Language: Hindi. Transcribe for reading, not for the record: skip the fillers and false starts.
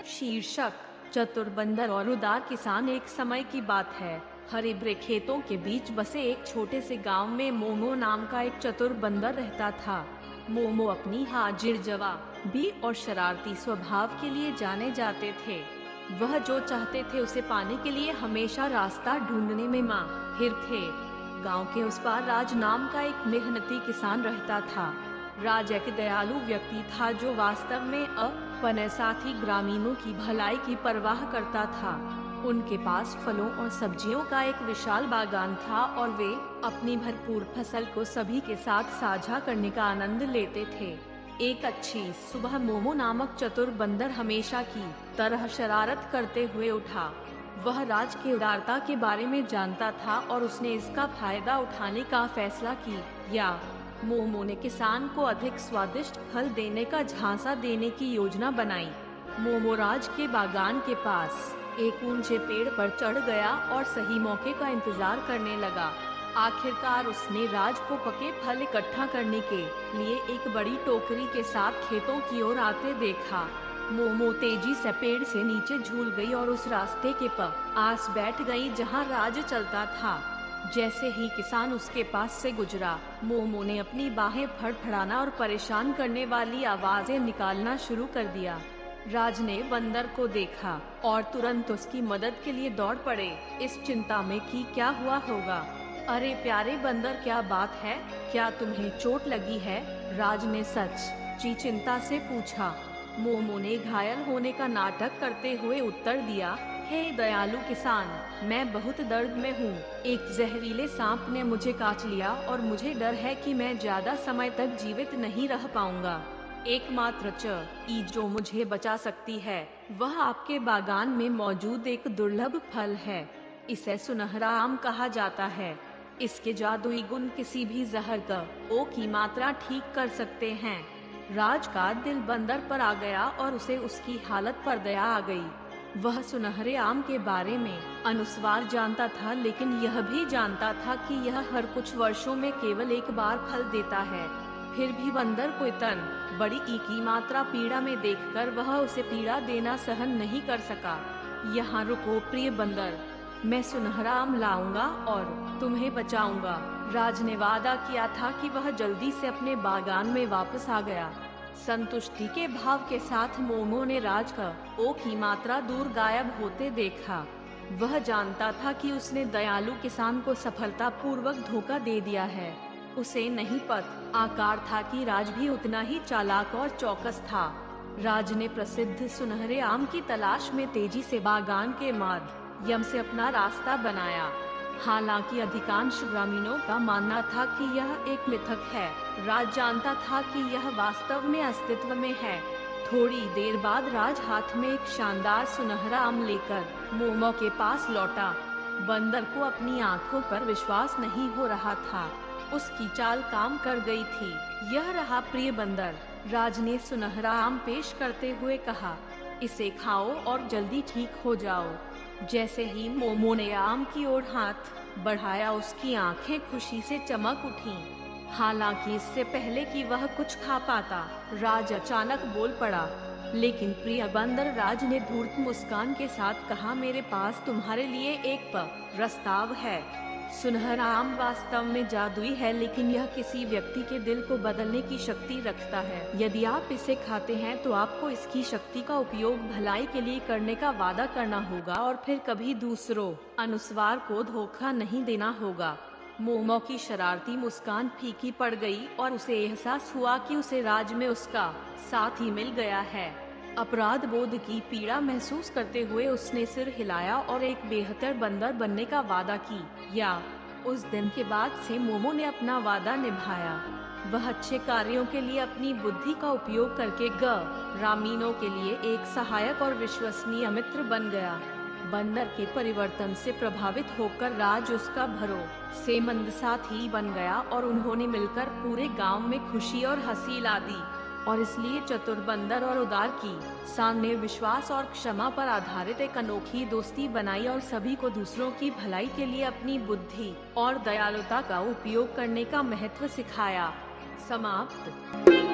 शीर्षक चतुर बंदर और उदार किसान। एक समय की बात है, हरे भरे खेतों के बीच बसे एक छोटे से गांव में मोमो नाम का एक चतुर बंदर रहता था। मोमो अपनी हाजिर जवाबी और शरारती स्वभाव के लिए जाने जाते थे। वह जो चाहते थे उसे पाने के लिए हमेशा रास्ता ढूंढने में माहिर थे। गांव के उस पार राज नाम का एक मेहनती किसान रहता था। राज एक दयालु व्यक्ति था जो वास्तव में अपने साथी ग्रामीणों की भलाई की परवाह करता था। उनके पास फलों और सब्जियों का एक विशाल बागान था और वे अपनी भरपूर फसल को सभी के साथ साझा करने का आनंद लेते थे। एक अच्छी सुबह मोमो नामक चतुर बंदर हमेशा की तरह शरारत करते हुए उठा। वह राज की उदारता के बारे में जानता था और उसने इसका फायदा उठाने का फैसला किया। मोमो ने किसान को अधिक स्वादिष्ट फल देने का झांसा देने की योजना बनाई। मोमो राज के बागान के पास एक ऊंचे पेड़ पर चढ़ गया और सही मौके का इंतजार करने लगा। आखिरकार उसने राज को पके फल इकट्ठा करने के लिए एक बड़ी टोकरी के साथ खेतों की ओर आते देखा। मोमो तेजी से पेड़ से नीचे झूल गई और उस रास्ते के पास बैठ गई जहां राज चलता था। जैसे ही किसान उसके पास से गुजरा, मोमो ने अपनी बाहें फड़फड़ाना और परेशान करने वाली आवाजें निकालना शुरू कर दिया। राज ने बंदर को देखा और तुरंत उसकी मदद के लिए दौड़ पड़े, इस चिंता में कि क्या हुआ होगा। अरे प्यारे बंदर, क्या बात है? क्या तुम्हें चोट लगी है? राज ने सच्ची चिंता से पूछा। मोमो ने घायल होने का नाटक करते हुए उत्तर दिया, हे दयालु किसान, मैं बहुत दर्द में हूँ। एक जहरीले सांप ने मुझे काट लिया और मुझे डर है कि मैं ज्यादा समय तक जीवित नहीं रह पाऊंगा। एकमात्र चीज जो मुझे बचा सकती है वह आपके बागान में मौजूद एक दुर्लभ फल है। इसे सुनहरा आम कहा जाता है। इसके जादुई गुण किसी भी जहर की मात्रा ठीक कर सकते हैं। राज का दिल बंदर पर आ गया और उसे उसकी हालत पर दया आ गई। वह सुनहरे आम के बारे में अनुस्वार जानता था, लेकिन यह भी जानता था कि यह हर कुछ वर्षों में केवल एक बार फल देता है। फिर भी बंदर को इतनी बड़ी की मात्रा पीड़ा में देखकर वह उसे पीड़ा देना सहन नहीं कर सका। यहाँ रुको प्रिय बंदर, मैं सुनहरा आम लाऊंगा और तुम्हें बचाऊंगा। राज ने वादा किया था कि वह जल्दी से अपने बागान में वापस आ गया। संतुष्टि के भाव के साथ मोमो ने राज की मात्रा दूर गायब होते देखा। वह जानता था कि उसने दयालु किसान को सफलतापूर्वक धोखा दे दिया है। उसे नहीं पता आकार था कि राज भी उतना ही चालाक और चौकस था। राज ने प्रसिद्ध सुनहरे आम की तलाश में तेजी से बागान के माध्यम से अपना रास्ता बनाया। हालांकि अधिकांश ग्रामीणों का मानना था कि यह एक मिथक है, राज जानता था कि यह वास्तव में अस्तित्व में है। थोड़ी देर बाद राज हाथ में एक शानदार सुनहरा आम लेकर मोमो के पास लौटा। बंदर को अपनी आंखों पर विश्वास नहीं हो रहा था। उसकी चाल काम कर गई थी। यह रहा प्रिय बंदर, राज ने सुनहरा आम पेश करते हुए कहा। इसे खाओ और जल्दी ठीक हो जाओ। जैसे ही मोमो ने आम की ओर हाथ बढ़ाया, उसकी आंखें खुशी से चमक उठीं। हालांकि इससे पहले कि वह कुछ खा पाता, राज अचानक बोल पड़ा। लेकिन प्रिय बंदर, राज ने धूर्त मुस्कान के साथ कहा, मेरे पास तुम्हारे लिए एक प्रस्ताव है। सुनहरा आम वास्तव में जादुई है, लेकिन यह किसी व्यक्ति के दिल को बदलने की शक्ति रखता है। यदि आप इसे खाते हैं तो आपको इसकी शक्ति का उपयोग भलाई के लिए करने का वादा करना होगा और फिर कभी दूसरों अनुस्वार को धोखा नहीं देना होगा। मोमो की शरारती मुस्कान फीकी पड़ गई और उसे एहसास हुआ कि उसे राज में उसका साथी मिल गया है। अपराध बोध की पीड़ा महसूस करते हुए उसने सिर हिलाया और एक बेहतर बंदर बनने का वादा किया। उस दिन के बाद से मोमो ने अपना वादा निभाया। वह अच्छे कार्यों के लिए अपनी बुद्धि का उपयोग करके ग्रामीणों के लिए एक सहायक और विश्वसनीय मित्र बन गया। बंदर के परिवर्तन से प्रभावित होकर राज उसका भरोसेमंद साथी बन गया और उन्होंने मिलकर पूरे गांव में खुशी और हंसी ला दी। और इसलिए चतुर बंदर और उदार किसान ने विश्वास और क्षमा पर आधारित एक अनोखी दोस्ती बनाई और सभी को दूसरों की भलाई के लिए अपनी बुद्धि और दयालुता का उपयोग करने का महत्व सिखाया। समाप्त।